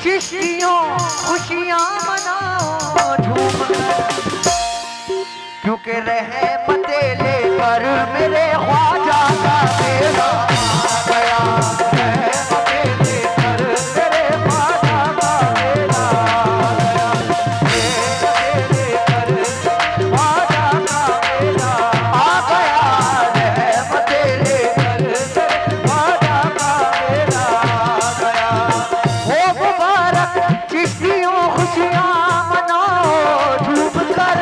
चिश्तियों खुशियां मनाओ झूम कर, क्योंकि रहमते लेकर मेरे ख्वाजा का बेड़ा आ गया। रहमते लेकर मेरे ख्वाजा का बेड़ा आ गया। रहमते लेकर ख्वाजा का बेड़ा आ गया। रहमते लेकर मेरे ख्वाजा का बेड़ा आ गया। हो मुबारक चिश्तियों खुशियां मनाओ झूम कर,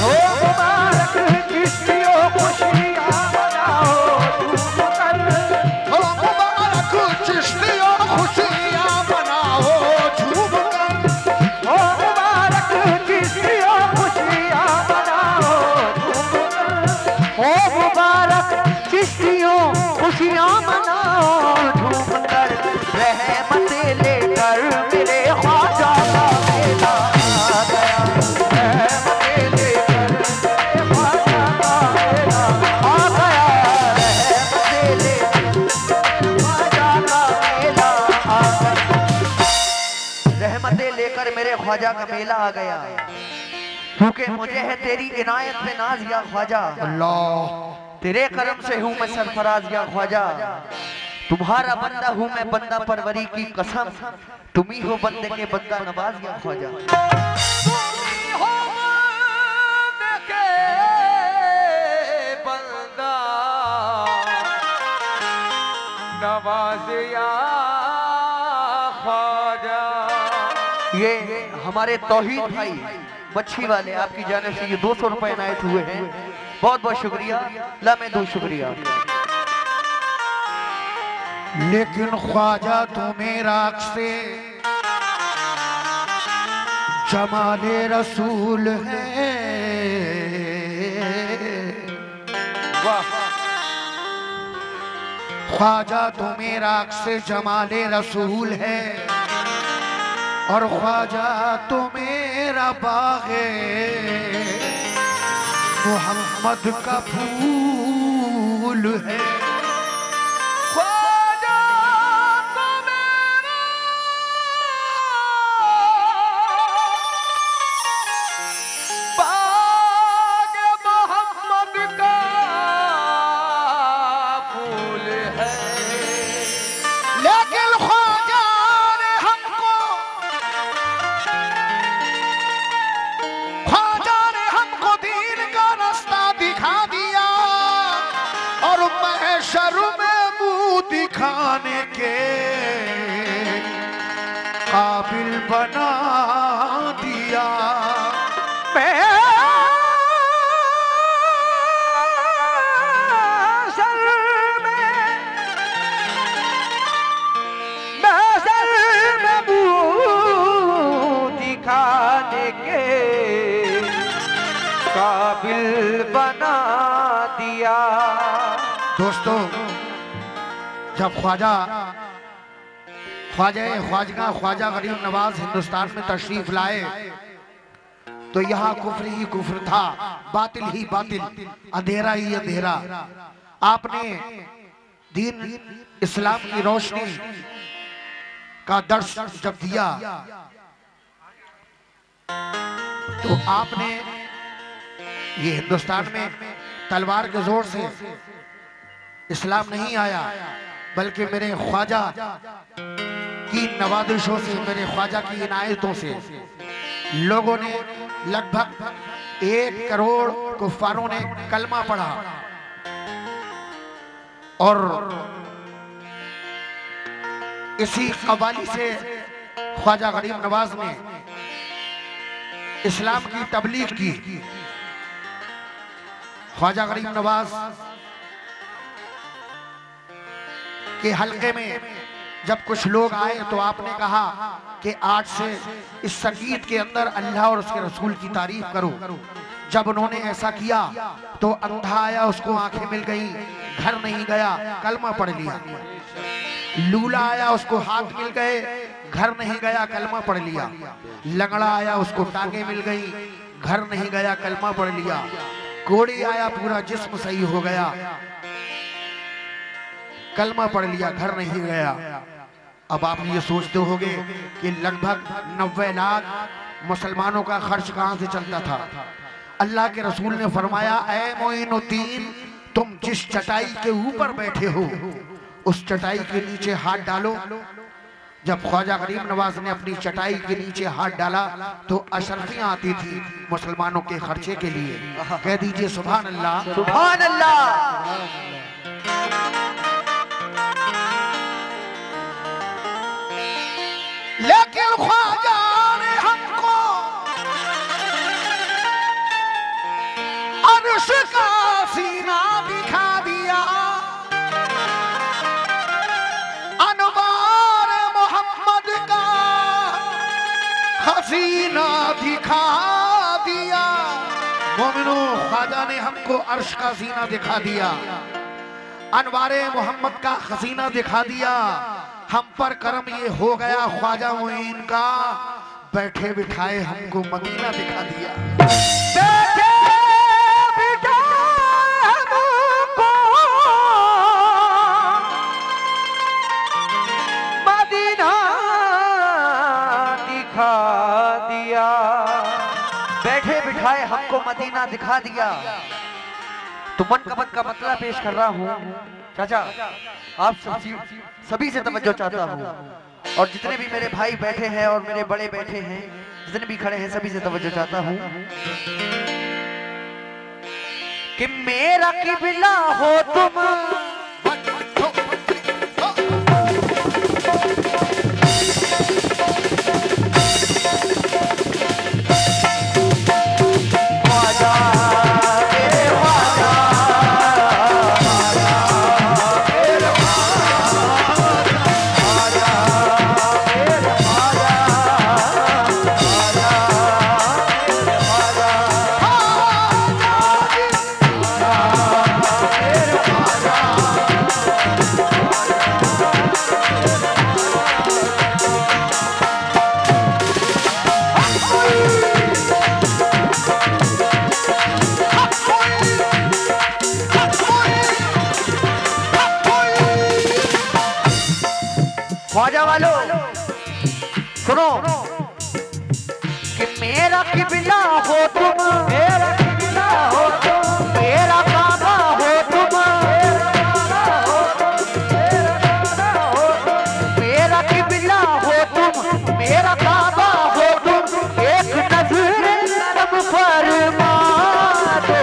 हो मुबारक चिश्तियों खुशियां मनाओ झूम कर, हो मुबारक चिश्तियों खुशियां मनाओ झूम कर, हो मुबारक चिश्तियों खुशियां मनाओ झूम कर, हो मुबारक चिश्तियों खुशियां मनाओ झूम कर। रहमतें लेकर मेरे ख्वाजा का बेड़ा आ गया। रहमतें लेकर मेरे ख्वाजा का बेड़ा आ गया। रहमतें लेकर मेरे ख्वाजा का बेड़ा आ गया। रहमतें लेकर मेरे ख्वाजा का मेला आ गया, क्योंकि मुझे है तेरी इनायत पे नाज या ख्वाजा। अल्लाह तेरे करम से हूँ मैं सरफराज या ख्वाजा। तुम्हारा बंदा हूँ मैं बंदा परवरी की कसम, तुम ही हो बंदे के बंदा नवाज या ख्वाजा। हो बंदे के बंदा नवाज़िया ख्वाजा। ये हमारे तौहीद भाई मच्छी वाले आपकी जाने से ये 200 रुपए इनायत हुए हैं, बहुत बहुत शुक्रिया। लामे दो शुक्रिया। लेकिन ख्वाजा तू मेरा अक्से जमाले रसूल है। ख्वाजा तू मेरा अक्से जमाले रसूल है, और ख्वाजा तो मेरा बाग़े मोहम्मद का फूल है। ख्वाजा तो मेरा बाग़ मोहम्मद का फूल है। लेकिन ख्वाजा ने हमको, ख्वाजा ने हमको दीन का रास्ता दिखा दिया, और महशर में मुंह दिखाने के काबिल बना दिया। दिखाने के काबिल बना दिया। दोस्तों, जब ख्वाजा गरीब नवाज हिंदुस्तान में तशरीफ लाए, तो यहाँ कुफ्र ही कुफ्र था, बातिल ही बातिल, अंधेरा ही अंधेरा। आपने दीन इस्लाम की रोशनी का दर्श जब दिया, तो आपने ये हिंदुस्तान में तलवार के जोर से इस्लाम नहीं आया, बल्कि मेरे ख्वाजा की नवाजिशों से, मेरे ख्वाजा की इनायतों से लोगों ने, लगभग 1 करोड़ कुफ्फारों ने कलमा पढ़ा, और इसी कवाली से ख्वाजा गरीब नवाज ने इस्लाम की तबलीग की। ख्वाजा गरीब नवाज के हल्के में जब कुछ लोग आए, तो आपने कहा कि आज से इस संगीत के अंदर अल्लाह और उसके रसूल की तारीफ करो। जब उन्होंने ऐसा किया, तो अंधा आया, उसको आंखें मिल गई, घर नहीं गया, कलमा पढ़ लिया। लूला आया, उसको हाथ मिल गए, घर नहीं गया, कलमा पढ़ लिया। लंगड़ा आया, उसको टांगे मिल गई, घर नहीं गया, कलमा पढ़ लिया। कोड़ी आया, पूरा जिस्म सही हो गया, कलमा पढ़ लिया, घर नहीं गया। अब आप ये सोचते होंगे कि लगभग 90 लाख मुसलमानों का खर्च कहां से चलता था। अल्लाह के रसूल ने फरमाया, ऐ मोइनुद्दीन, तुम जिस चटाई के ऊपर बैठे हो उस चटाई के नीचे हाथ डालो। जब ख्वाजा गरीब नवाज ने अपनी चटाई के नीचे हाथ डाला तो अशरफियां आती थी मुसलमानों के खर्चे के लिए। कह दीजिए सुभान अल्लाह, सुभान अल्लाह। लेकिन ख्वाजा ने हमको अर्श का सीना दिखा दिया, अनवार मोहम्मद का हसीना दिखा दिया। मोमिनो, ख्वाजा ने हमको अर्श का सीना दिखा दिया, अनवारे मोहम्मद का हसीना दिखा दिया। हम पर करम ये हो गया ख्वाजा मोइन का, बैठे बिठाए हमको मदीना दिखा दिया। बैठे बिठाए हमको मदीना दिखा दिया। बैठे बिठाए हमको मदीना दिखा दिया। तो मनकबत का मतलब पेश कर रहा हूँ चाचा, आप सभी से तवज्जो चाहता हूँ, और जितने भी मेरे भाई बैठे हैं और मेरे बड़े बैठे हैं, जितने भी खड़े हैं, सभी से तवज्जो चाहता हूँ कि मेरा किबला हो तुम, ख्वाजा वालों सुनो कि मेरा किबला हो तुम, मेरा किबला हो तुम, मेरा काबा हो तुम, मेरा किबला हो तुम, मेरा काबा हो तुम। एक नजर करम फरमा दो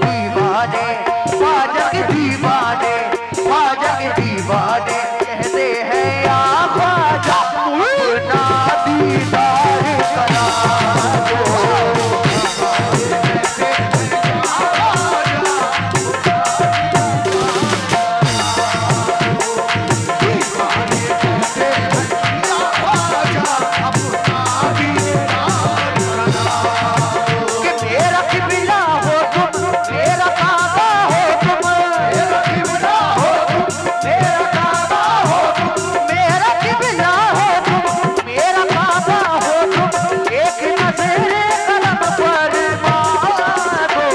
दीवाने, ख्वाजा के दीवाने, ख्वाजा के दीवाने कहते हैं या ख्वाजा अपना दीदार करा दो। कि मेरा किबला हो तुम, मेरा काबा हो तुम, मेरा किबला हो तुम, मेरा काबा हो तुम, मेरा किबला हो तुम, मेरा काबा हो तुम। एक नजर करम फरमा दो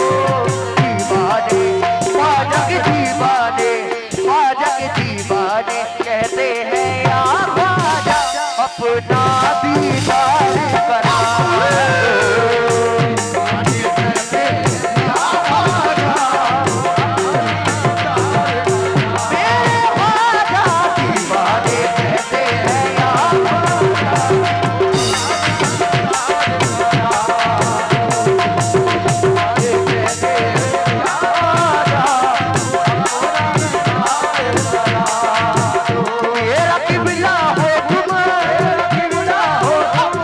दीवाने, ख्वाजा के दीवाने, ख्वाजा के दीवाने कहते हैं या ख्वाजा अपना दीदार करा दो। मेरा किबला हो तुम, मेरा किबला हो तुम,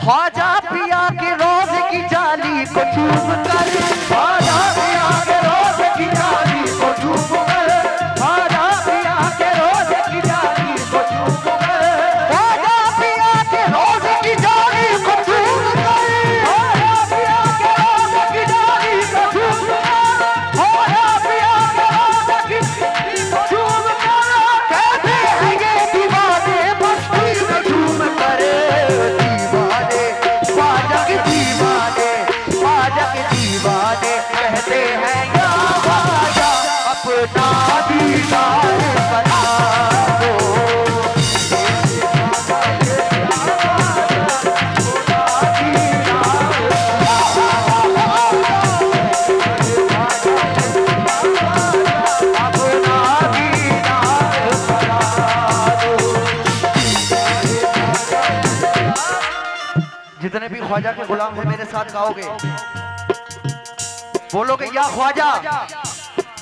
ख्वाजा पिया के रोज की जाली को चूम कर, ख्वाजा पिया के रोज की जाली को चूम कर, ख्वाजा पिया के रोज की जाली को चूम कर, ख्वाजा पिया के रोज की जाली को चूम कर, ख्वाजा पिया के रोज की जाली को चूम कर, ख्वाजा पिया के रोज की को चूम कर, कहते हैं ये दीवाने मस्ती में झूम कर, दीवाने ख्वाजा के दीवाने, ख्वाजा के दीवाने कहते हैं या ख्वाजा अपना दीदार बना दो। जितने भी ख्वाजा के गुलाम हैं मेरे साथ गाओगे, बोलोगे या ख्वाजा,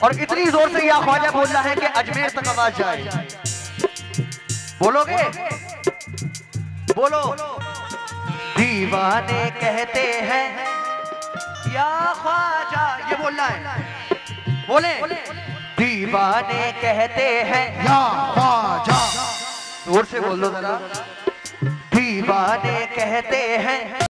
और इतनी जोर से या ख्वाजा बोलना है कि अजमेर तक आवाज जाए। बोलोगे? बोलो। दीवाने कहते हैं या ख्वाजा, ये बोलना है। बोले। दीवाने कहते हैं या ख्वाजा, जोर से बोल दो जरा। दीवाने कहते हैं